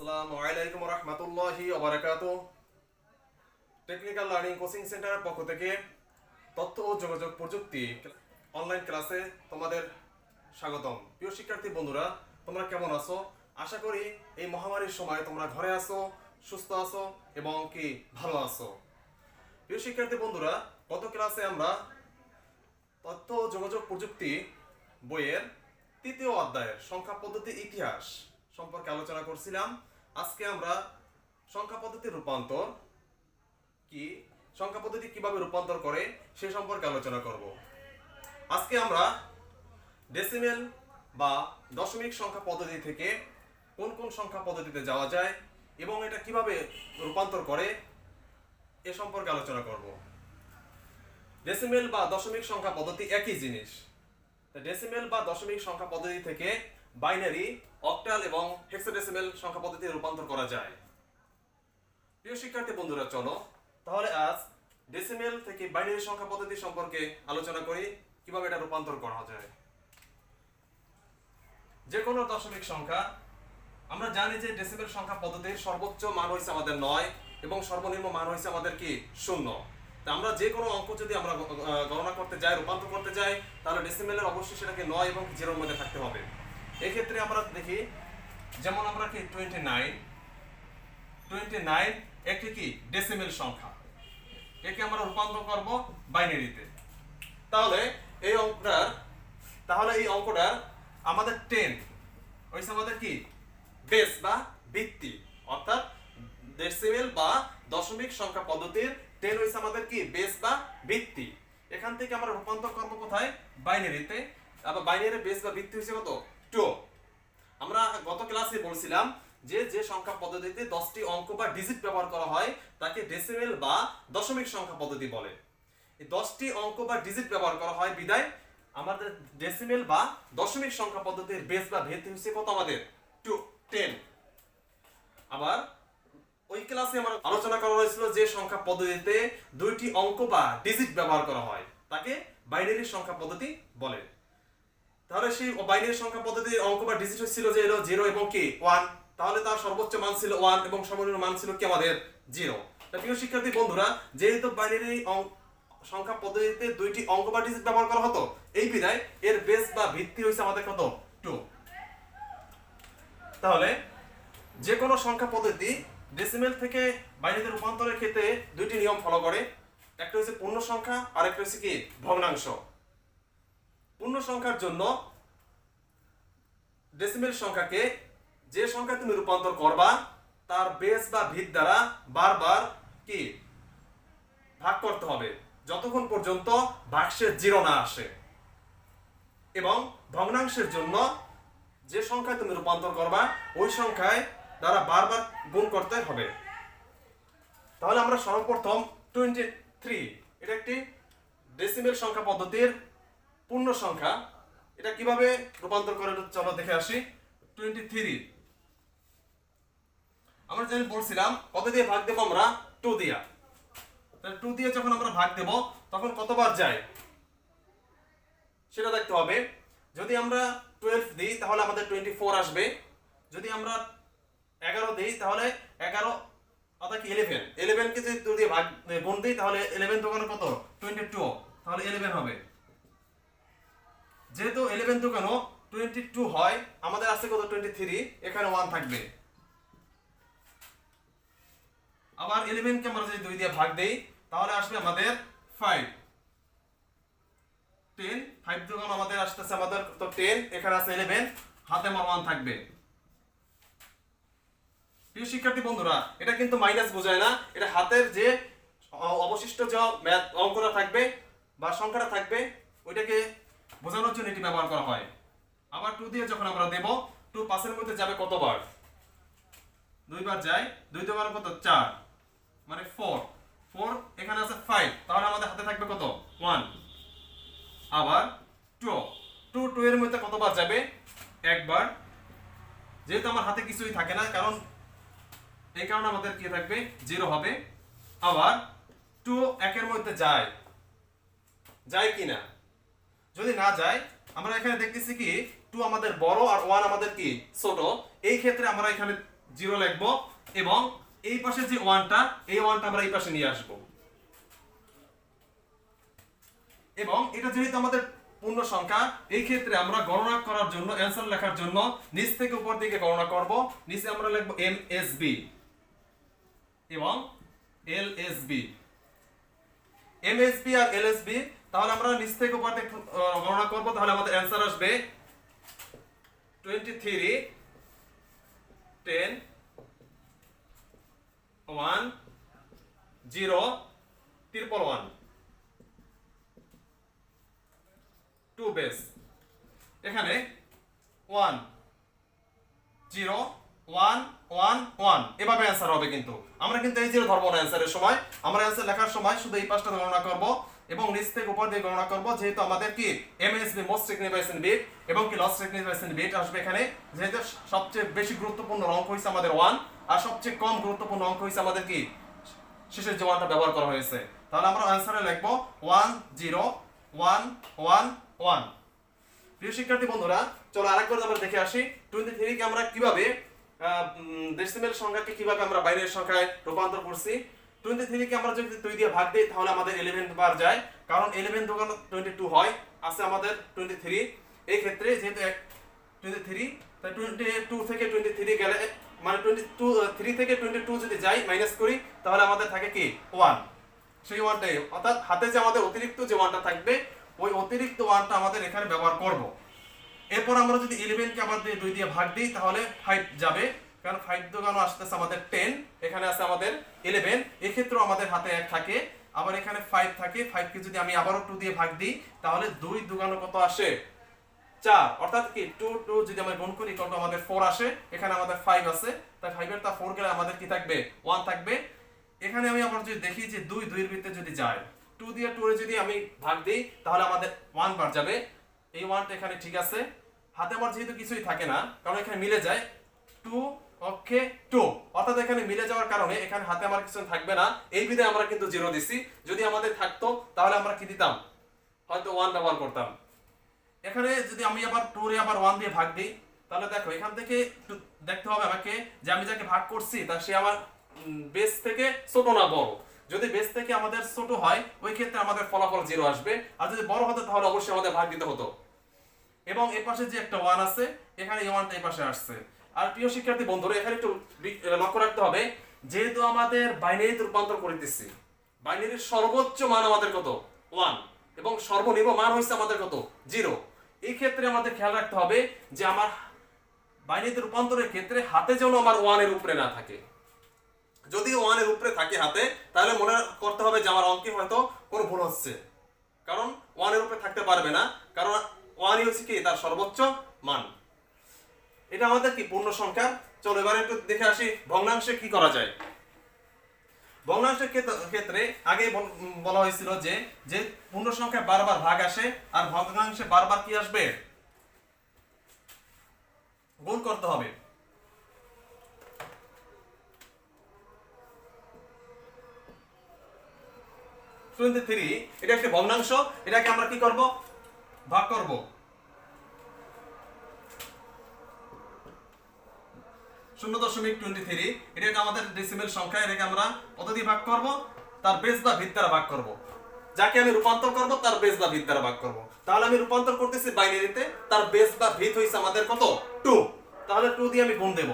আসসালামু আলাইকুম রহমতুল্লাহি ওয়া বারাকাতুহু। টেকনিক্যাল লার্নিং কোচিং সেন্টারের পক্ষ থেকে তথ্য ও যোগাযোগ প্রযুক্তি অনলাইন ক্লাসে তোমাদের স্বাগতম। প্রিয় শিক্ষার্থী বন্ধুরা, তোমরা কেমন আছো? আশা করি এই মহামারীর সময় তোমরা ঘরে আছো, সুস্থ আছো এবং কি ভালো আছো। প্রিয় শিক্ষার্থী বন্ধুরা, গত ক্লাসে আমরা তথ্য ও যোগাযোগ প্রযুক্তি বইয়ের তৃতীয় অধ্যায়ের সংখ্যা পদ্ধতি ইতিহাস সম্পর্কে আলোচনা করছিলাম। আজকে আমরা সংখ্যা পদ্ধতির রূপান্তর কি, সংখ্যা পদ্ধতি কিভাবে রূপান্তর করে সে সম্পর্কে আলোচনা করব। আজকে আমরা ডেসিমেল বা দশমিক সংখ্যা পদ্ধতি থেকে কোন কোন সংখ্যা পদ্ধতিতে যাওয়া যায় এবং এটা কিভাবে রূপান্তর করে এ সম্পর্কে আলোচনা করব। ডেসিমেল বা দশমিক সংখ্যা পদ্ধতি একই জিনিস। ডেসিমেল বা দশমিক সংখ্যা পদ্ধতি থেকে বাইনারি, অক্টাল এবং হেক্সাডেসিমেল সংখ্যা পদ্ধতিতে রূপান্তর করা যায়। প্রিয় শিক্ষার্থী বন্ধুরা, চলো তাহলে আজ ডেসিমেল থেকে বাইনারি সংখ্যা পদ্ধতি সম্পর্কে আলোচনা করি, কিভাবে এটা রূপান্তর করা যায়। যে কোনো দশমিক সংখ্যা, আমরা জানি যে ডেসিমেল সংখ্যা পদ্ধতির সর্বোচ্চ মান হয়েছে আমাদের 9 এবং সর্বনিম্ন মান হয়েছে আমাদের কি 0। তা আমরা যে কোনো অঙ্ক যদি আমরা গণনা করতে যাই, রূপান্তর করতে যাই, তাহলে ডেসিমেলের অবশ্যই সেটাকে 9 এবং 0 এর মধ্যে থাকতে হবে। এই ক্ষেত্রে আমরা দেখি, যেমন আমরা কি 29 একটি কি ডেসিমেল সংখ্যা, একে আমরা রূপান্তর করব বাইনারিতে। তাহলে এই অঙ্কটার আমাদের 10 হইছে আমাদের কি বেস বা ভিত্তি, অর্থাৎ ডেসিমেল বা দশমিক সংখ্যা পদ্ধতির 10 হইছে আমাদের কি বেস বা ভিত্তি। এখান থেকে আমরা রূপান্তর করব কোথায়? বাইনারিতে। আবার বাইনারির বেস বা ভিত্তি হইছে কত? 2। আমরা গত ক্লাসে বলছিলাম যে যে সংখ্যা পদ্ধতিতে 10টি অঙ্ক বা ডিজিট ব্যবহার করা হয় তাকে ডেসিমেল বা দশমিক সংখ্যা পদ্ধতি বলে। এই 10টি অঙ্ক বা ডিজিট ব্যবহার করা হয় বিদায় আমাদের ডেসিমেল বা দশমিক সংখ্যা পদ্ধতির বেস বা ভিত্তি হচ্ছে কত? আমাদের 10। আবার ওই ক্লাসে আমরা আলোচনা করা হয়েছিল যে সংখ্যা পদ্ধতিতে 2টি অঙ্ক বা ডিজিট ব্যবহার করা হয় তাকে বাইনারি সংখ্যা পদ্ধতি বলে। তাহলে সেই বাইনারি সংখ্যা পদ্ধতির অঙ্ক বা ডিজিট ছিল যে 0 এবং কি 1, তাহলে তার সর্বোচ্চ মান ছিল 1 এবং সর্বনিম্ন মান ছিল কি আমাদের 0। প্রিয় শিক্ষার্থী বন্ধুরা, যেহেতু বাইনারি সংখ্যা পদ্ধতিতে 2টি অঙ্ক বা ডিজিট ব্যবহার করা হতো, এই বিধায় এর বেস বা ভিত্তি হইছে আমাদের কত? 2। তাহলে যে কোনো সংখ্যা পদ্ধতি ডেসিমেল থেকে বাইনারিতে রূপান্তরের ক্ষেত্রে 2টি নিয়ম ফলো করে। একটা হচ্ছে পূর্ণ সংখ্যা আর একটা হচ্ছে কি ভগ্নাংশ। পূর্ণ সংখ্যার জন্য ডেসিমেল সংখ্যাকে যে সংখ্যা তুমি রূপান্তর করবা তার বেস বা ভিত দ্বারা বারবার কি ভাগ করতে হবে যতক্ষণ পর্যন্ত ভাগশেষ 0 না আসে। এবং ভগ্নাংশের জন্য যে সংখ্যায় তুমি রূপান্তর করবা ওই সংখ্যায় দ্বারা বারবার গুণ করতে হবে। তাহলে আমরা সর্বপ্রথম 23, এটা একটি ডেসিমেল সংখ্যা পদ্ধতির পূর্ণ সংখ্যা। এটা কিভাবে রূপান্তর করে চলো দেখে আসি। 23 আমরা যেন বলছিলাম কত দিয়ে ভাগ দেব? আমরা 2 দিয়া। তাহলে 2 দিয়ে যখন আমরা ভাগ দেব তখন কতবার যায় সেটা দেখতে হবে। যদি আমরা 12 দিই তাহলে আমাদের 24 আসবে। যদি আমরা 11 দিই তাহলে 11 অর্থাৎ কি 11 কে যদি 2 দিয়ে ভাগ গুণ দিই তাহলে 11 দোকানে কত? 22, তাহলে 11 হবে। যেহেতু 11 দোকানে 22 হয়, আমাদের আছে কত? 23, এখানে 1 থাকবে। আবার 11 কে আমরা যদি 2 দিয়ে ভাগ দেই তাহলে আসবে আমাদের 5। 5 দোকানে আমাদের আসতেছে আমাদের তো 10, এখানে আছে 11, হাতে আমার 1 থাকবে। প্রিয় শিক্ষার্থী বন্ধুরা, এটা কিন্তু মাইনাস বোঝায় না, এটা হাতের যে অবশিষ্ট যে অঙ্কটা থাকবে বা সংখ্যাটা থাকবে ওইটাকে বোঝানোর জন্য এটি ব্যবহার করা হয়। আবার 2 দিয়ে যখন আমরা দেব 2 5 এর মধ্যে যাবে কতবার? 2 বার যায়। 2 দোকানে কত? 4, মানে 4 এখানে আছে 5, তাহলে আমাদের হাতে থাকবে কত? 1। আবার 2 এর মধ্যে কতবার যাবে? একবার। যেহেতু আমার হাতে কিছুই থাকে না, কারণ এই কারণে আমাদের কি থাকবে? 0 হবে। আবার 2 একের মধ্যে যায় কিনা? যদি না যায়, আমরা এখানে দেখতেছি কি 2 আমাদের বড় আর 1 আমাদের কি ছোট। এই ক্ষেত্রে আমরা এখানে জিরো লিখবো এবং এই পাশে যে ওয়ানটা, এই ওয়ানটা আমরা এই পাশে নিয়ে আসবো। এবং এটা যেহেতু আমাদের পূর্ণ সংখ্যা, এই ক্ষেত্রে আমরা গণনা করার জন্য, অ্যান্সার লেখার জন্য নিচ থেকে উপর দিকে গণনা করব। নিচে আমরা লিখবো এমএসবি এবং এলএসবি। এমএসবি আর এলএসবি, তাহলে আমরা নিচ থেকে উপর দিকে গণনা করব, তাহলে আমাদের অ্যান্সার আসবে 23 10 1 0 111 2 বেস। এখানে 1 0 1 1 1 এভাবে অ্যান্সার হবে। কিন্তু আমরা কিন্তু এই জিরো ধরবো না অ্যান্সারের সময়, আমরা অ্যান্সার লেখার সময় শুধু এই পাঁচটা গণনা করব এবং নিচ থেকে উপর দিয়ে গণনা করব। যেহেতু আমাদের কি এমএসবি মোস্ট সিগনিফিকেন্ট বিট এবং কি লস সিগনিফিকেন্ট বিট আসবে এখানে। যেহেতু সবচেয়ে বেশি গুরুত্বপূর্ণ অঙ্ক হইছে আমাদের 1 আর সবচেয়ে কম গুরুত্বপূর্ণ অঙ্ক হইছে আমাদের কি শেষের যে ওয়ানটা ব্যবহার করা হয়েছে। তাহলে আমরা অ্যান্সারে লিখব 1 0 1 1 1। প্রিয় শিক্ষার্থী বন্ধুরা, চলো আরেকবার আমরা দেখে আসি 23 কে আমরা কিভাবে ডেসিমেল সংখ্যাকে কিভাবে আমরা বাইনারি সংখ্যায় রূপান্তর করছি। 23 কে আমরা যদি 2 দিয়ে ভাগ দেই তাহলে আমাদের 11 বার যায়, কারণ 11 দোকান 22 হয়, আছে আমাদের 23। এই ক্ষেত্রে যেহেতু 23, তাই 22 থেকে 23 গেলে মানে 3 থেকে 22 যদি যাই মাইনাস করি তাহলে আমাদের থাকে কি 1। সেই ওয়ানটাই, অর্থাৎ হাতে যে আমাদের অতিরিক্ত যে ওয়ানটা থাকবে ওই অতিরিক্ত ওয়ানটা আমাদের এখানে ব্যবহার করব। এরপর আমরা যদি 11 কে আবার 2 দিয়ে ভাগ দিই তাহলে 5 যাবে, কারণ 5 দোকানো আসতেছে আমাদের 10, এখানে আছে আমাদের 11। এই ক্ষেত্রে আমাদের হাতে 1 থাকে, আবার এখানে 5 থাকে। 5 কে যদি আমি আবারও 2 দিয়ে ভাগ দিই তাহলে 2 দোকানো কত আসে 4, অর্থাৎ কি 2 2 যদি আমরা গুণ করি কত আমাদের 4 আসে। এখানে আমাদের 5 আছে, তাই 5 এর তা 4 গেলে আমাদের কি থাকবে 1 থাকবে। এখানে আমি আবার যদি দেখি যে 2 2 এর ভিতরে যদি যায়, 2 দিয়ে 2 এর যদি আমি ভাগ দিই তাহলে আমাদের 1 বার যাবে। এই 1টা এখানে ঠিক আছে। হাতে আমার যেহেতু কিছুই থাকে না, কারণ এখানে মিলে যায় 2 ওকে 2, অর্থাৎ এখানে মিলে যাওয়ার কারণে এখানে হাতে আমার কিছু থাকবে না। এই বিধায় আমরা কিন্তু 0 দিছি। যদি আমাদের থাকতো তাহলে আমরা কি দিতাম, হয়তো 1 ব্যবহার করতাম। এখানে যদি আমি আবার 2 এ আবার 1 দিয়ে ভাগ দিই তাহলে দেখো এখান থেকে দেখতে হবে আমাকে যে আমি যাকে ভাগ করছি তা সে আমার বেস থেকে ছোট না বড়। যদি বেস থেকে আমাদের ছোট হয় ওই ক্ষেত্রে আমাদের ফলাফল 0 আসবে, আর যদি বড় হতো তাহলে অবশ্যই আমাদের ভাগ দিতে হতো। এবং এই পাশে যে একটা 1 আছে, এখানে এই 1টা এই পাশে আসছে। আর প্রিয় শিক্ষার্থী বন্ধুরা, এখানে একটু লক্ষ্য রাখতে হবে, যেহেতু আমাদের বাইনারিতে রূপান্তর করে দিচ্ছি, বাইনারির সর্বোচ্চ মান আমাদের কত 1 এবং সর্বনিম্ন মান হচ্ছে আমাদের কত 0। এই ক্ষেত্রে আমাদের খেয়াল রাখতে হবে যে আমার বাইনারিতে রূপান্তরের ক্ষেত্রে হাতে যেন আমার 1 এর উপরে না থাকে। যদি 1 এর উপরে থাকে হাতে তাহলে মনে করতে হবে যে আমার অঙ্কে হয়তো কোনো ভুল হচ্ছে, কারণ 1 এর উপরে থাকতে পারবে না, কারণ 1 হচ্ছে কি তার সর্বোচ্চ মান। এটা আমাদের কি পূর্ণ সংখ্যা। চলো এবারে একটু দেখে আসি ভগ্নাংশে কি করা যায়। ভগ্নাংশের ক্ষেত্রে আগে বলা হয়েছিল যে যে পূর্ণ সংখ্যা বারবার ভাগ আসে আর ভগ্নাংশে বারবার কি আসবে, গুণ করতে হবে। এটা একটি ভগ্নাংশ, এটাকে আমরা কি করব, ভাগ করব। 0.23, এটাকে আমাদের ডেসিমেল সংখ্যা, এটাকে আমরা কত দিয়ে ভাগ করব, তার বেস বা ভিত দ্বারা ভাগ করব। যাকে আমি রূপান্তর করব তার বেস বা ভিত দ্বারা ভাগ করব। তাহলে আমি রূপান্তর করতেছি বাইনারিতে, তার বেস বা ভিত হইছে আমাদের কত 2, তাহলে 2 দিয়ে আমি গুণ দেব।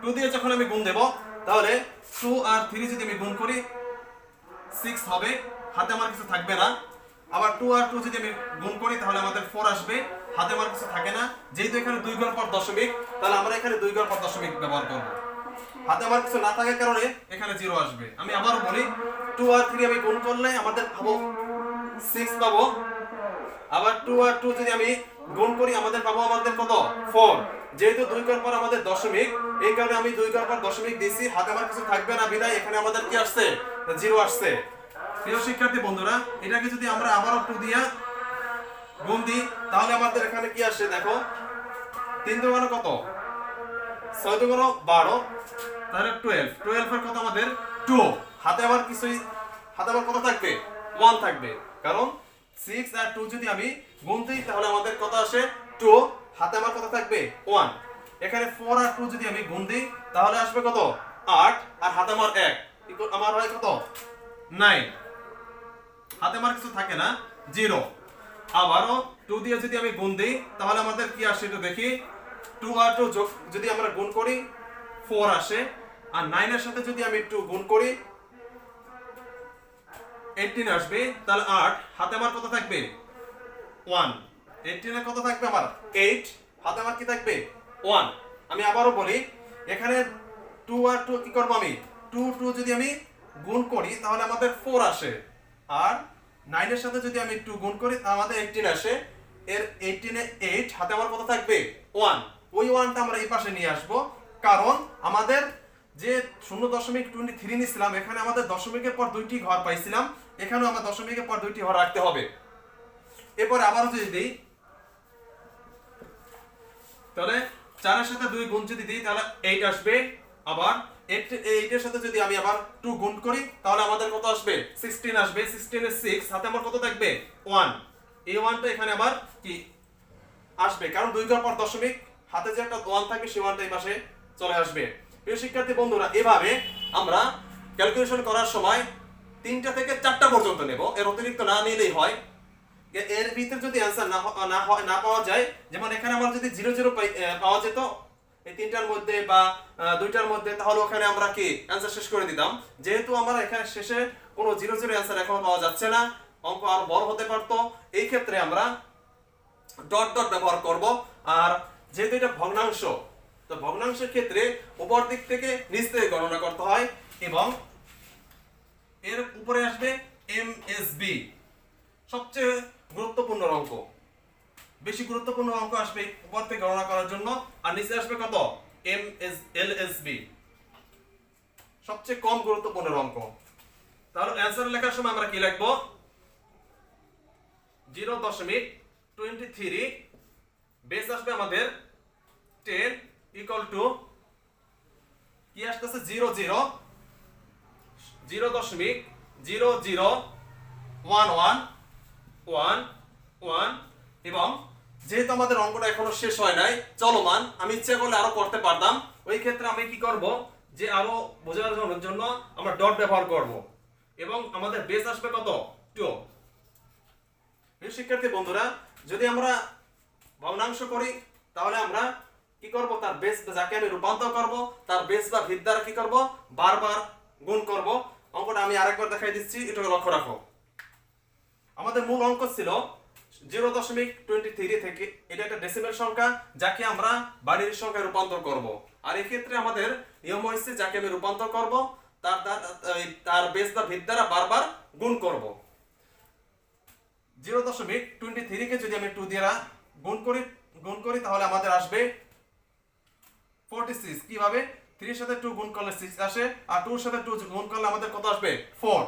2 দিয়ে যখন আমি গুণ দেব তাহলে 2 আর 3 যদি আমি গুণ করি 6 হবে, হাতে আমার কিছু থাকবে না। আবার 2 আর 2 যদি আমি গুণ করি তাহলে আমাদের 4 আসবে, হাতে আমার কিছু থাকে না। যেহেতু এখানে 2 ঘর পর দশমিক, তাহলে আমরা এখানে 2 ঘর পর দশমিক ব্যবহার করব। হাতে আমার কিছু না থাকার কারণে এখানে 0 আসবে। আমি আবারও বলি 2 আর 3 আমি গুণ করলে আমাদের পাবো 6 পাবো। আবার 2 আর 2 যদি আমি গুণ করি আমাদের পাবো আমাদের কত 4। যেহেতু 2 ঘর পর আমাদের দশমিক, এই কারণে আমি 2 ঘর পর দশমিক দিছি, হাতে আমার কিছু থাকবে না বিধায় এখানে আমাদের কি আসছে 0 আসছে। প্রিয় শিক্ষার্থী বন্ধুরা, এটাকে যদি আমরা আবারও 2 দিয়ে গুণ দিই তাহলে আমাদের এখানে কি আসে দেখো, 3 দুগুণ কত 6 দুগুণ 12, তাহলে 12 এর কত আমাদের 2। হাতে আবার কিছুই, হাতে আবার কত থাকবে 1 থাকবে, কারণ 6 আর 2 যদি আমি গুণ দিই তাহলে আমাদের কত আসে 2, হাতে আমার কত থাকবে 1। এখানে 4 আর 2 যদি আমি গুণ দিই তাহলে আসবে কত 8, আর হাতে আমার 1 আমার হয় কত 9। হাতে আমার কিছু থাকে না 0। আবারও 2 দিয়ে যদি আমি গুণ দিই তাহলে আমাদের কি আসে একটু দেখি। 2 আর 2 যোগ যদি আমরা গুণ করি 4 আসে, আর 9 এর সাথে যদি আমি একটু গুণ করি 18 আসবে। তাহলে 8, হাতে আমার কত থাকবে 1। 18 এর কত থাকবে আমার 8, হাতে আমার কি থাকবে 1। আমি আবারও বলি, এখানে 2 আর 2 কি করব আমি 2 যদি আমি গুণ করি তাহলে আমাদের 4 আসে, আর 9 এর সাথে যদি আমি 2 গুণ করি তাহলে আমাদের 18 আসে। এর 18 এ 8, হাতে আমার কত থাকবে 1। ওই 1টা আমরা এই পাশে নিয়ে আসব, কারণ আমাদের যে 0.23 নিছিলাম এখানে আমাদের দশমিকের পর 2টি ঘর পাইছিলাম, এখানেও আমরা দশমিকের পর 2টি ঘর রাখতে হবে। এরপরে আবারও যদি দিই তাহলে 4 এর সাথে 2 গুণ যদি দিই তাহলে 8 আসবে। আবার 8 এর সাথে যদি আমি আবার 2 গুণ করি তাহলে আমাদের কত আসবে 16 আসবে। 16 এর 6, হাতে আমার কত থাকবে 1। এই 1টা এখানে আবার কি আসবে, কারণ 2 ঘর পর দশমিক, হাতে যে একটা 1 থাকবে সেই 1টা এই পাশে চলে আসবে। প্রিয় শিক্ষার্থী বন্ধুরা, এভাবে আমরা ক্যালকুলেশন করার সময় 3টা থেকে 4টা পর্যন্ত নেব, এর অতিরিক্ত না নিলেই হয়। এর ভিতরে যদি অ্যানসার না পাওয়া যায়, যেমন এখানে আমার যদি 0 0 পাওয়া যেত এই 3টার মধ্যে বা 2টার মধ্যে, তাহলে ওখানে আমরা কি অ্যানসার শেষ করে দিতাম। যেহেতু আমরা এখানে শেষে কোনো 0 0 অ্যানসার এখনো পাওয়া যাচ্ছে না, অঙ্ক আরো বড় হতে পারতো, এই ক্ষেত্রে আমরা ডট ডট ব্যবহার করব। আর যেহেতু এটা ভগ্নাংশ, তো ভগ্নাংশের ক্ষেত্রে উপর দিক থেকে নিচ থেকে গণনা করতে হয়, এবং এর উপরে আসবে এমএসবি, সবচেয়ে গুরুত্বপূর্ণ অঙ্ক। বেশি গুরুত্বপূর্ণ অঙ্ক আসবে উপর থেকে গণনা করার জন্য, আর নিচে আসবে কত এলএসবি, সবচেয়ে কম গুরুত্বপূর্ণ অঙ্ক। তাহলে অ্যানসার লেখার সময় আমরা কি লিখব 0.23, বেস আসবে আমাদের 10 ইকুয়াল টু কি আসতেছে 0 0 0.001111 এবং যেহেতু আমাদের অঙ্কটা এখনো শেষ হয় নাই, চলমান, আমি ইচ্ছা করলে আরো করতে পারতাম। ওই ক্ষেত্রে আমি কি করব যে আরো বোঝানোর জন্য আমরা ডট ব্যবহার করব, এবং আমাদের বেস আসবে কত 2। প্রিয় শিক্ষার্থী বন্ধুরা, যদি আমরা ভগ্নাংশ করি তাহলে আমরা কি করব, তার বেস যাকে আমি রূপান্তর করব তার বেস বা ভিত দ্বারা কি করব বারবার গুণ করব। অঙ্কটা আমি আরেকবার দেখাই দিচ্ছি, এটা লক্ষ্য রাখো। আমাদের মূল অঙ্ক ছিল 0.23 থেকে, এটা একটা ডেসিমেল সংখ্যা যাকে আমরা বাইনারি সংখ্যায় রূপান্তর করব। আর এই ক্ষেত্রে আমাদের নিয়ম হয়েছে যাকে আমি রূপান্তর করব তার বেস বা ভিত দ্বারা বারবার গুণ করব। 0.23 কে যদি আমি 2 দ্বারা গুণ করি তাহলে আমাদের আসবে 46। কিভাবে 3 এর সাথে 2 গুণ করলে 6 আসে, আর 2 এর সাথে 2 গুণ করলে আমাদের কত আসবে 4।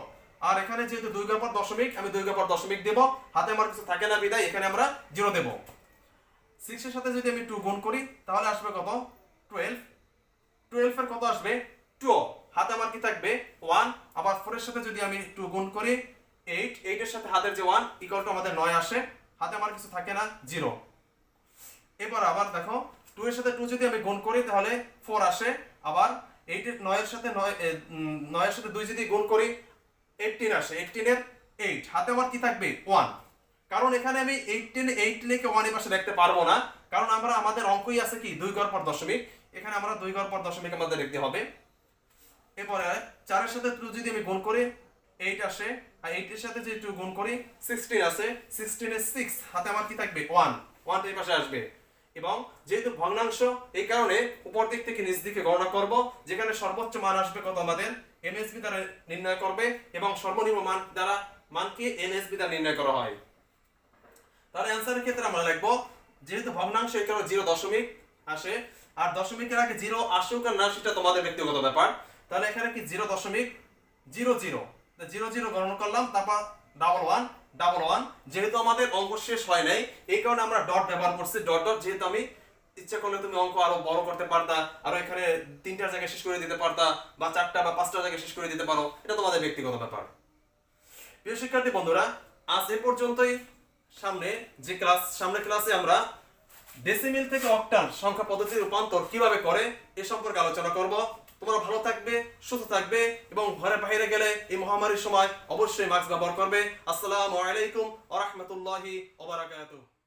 আর এখানে যেহেতু 2 ঘর পর দশমিক, আমি 2 ঘর পর দশমিক দেব, হাতে আমার কিছু থাকে না বিদায় এখানে আমরা 0 দেব। 6 এর সাথে যদি আমি 2 গুণ করি তাহলে আসবে কত 12। 12 এর কত আসবে 2, হাতে আমার কি থাকবে 1। আবার 4 এর সাথে যদি আমি 2 গুণ করি 8, 8 এর সাথে হাতের যে 1 ইকুয়াল টু আমাদের 9 আসে, হাতে আমার কিছু থাকে না 0। এবার আবার দেখো 2 এর সাথে 2 যদি আমি গুণ করি তাহলে 4 আসে, আবার 8 এর 9 এর সাথে 9 এর সাথে 2 যদি গুণ করি 18 আসে, 18 এর 8, হাতে আমার কি থাকবে 1। কারণ এখানে আমি 8 লিখে 1 এর পাশে লিখতে পারবো না, কারণ আমাদের অঙ্কই আছে কি 2 ঘর পর দশমিক, এখানে আমরা 2 ঘর পর দশমিক আমাদের লিখতে হবে। এরপরে 4 এর সাথে 2 যদি আমি গুণ করি 8 আসে, আর 8 এর সাথে যদি 2 গুণ করি 16 আসে, 16 এর 6, হাতে আমার কি থাকবে 1 এর পাশে আসবে। এবং যেহেতু ভগ্নাংশ এই কারণে উপর দিক থেকে নিচ দিকে গণনা করব, যেখানে সর্বোচ্চ মান আসবে কত আমাদের এমএসবি দ্বারা নির্ণয় করবে, এবং সর্বনিম্ন মানকে এনএসবি দ্বারা নির্ণয় করা হয়। তাহলে অ্যানসারের ক্ষেত্রে আমরা লিখব যেহেতু ভগ্নাংশ এই কারণে 0 দশমিক আসে, আর দশমিকের আগে 0 আসুক আর না সেটা তোমাদের ব্যক্তিগত ব্যাপার। তাহলে এখানে কি 0.00 গণনা করলাম, তারপর 11 যেহেতু আমাদের অঙ্ক শেষ হয় নাই এই কারণে আমরা ডট ব্যবহার করছি। ডট যেহেতু আমি ইচ্ছা করলে তুমি অঙ্ক আরো বড় করতে পারতা, আরো এখানে 3টার জায়গায় শেষ করে দিতে পারতা, বা 4টা বা 5টার জায়গায় শেষ করে দিতে পারো, এটা তোমাদের ব্যক্তিগত ব্যাপার। প্রিয় শিক্ষার্থী বন্ধুরা, আজ এ পর্যন্তই। সামনে ক্লাসে আমরা ডেসিমিল থেকে অক্টাল সংখ্যা পদ্ধতির রূপান্তর কিভাবে করে এ সম্পর্কে আলোচনা করব। তোমরা ভালো থাকবে, সুস্থ থাকবে এবং ঘরে বাইরে গেলে এই মহামারীর সময় অবশ্যই মাস্ক ব্যবহার করবে। আসসালামু আলাইকুম ওয়া রাহমাতুল্লাহি ওয়া বারাকাতুহু।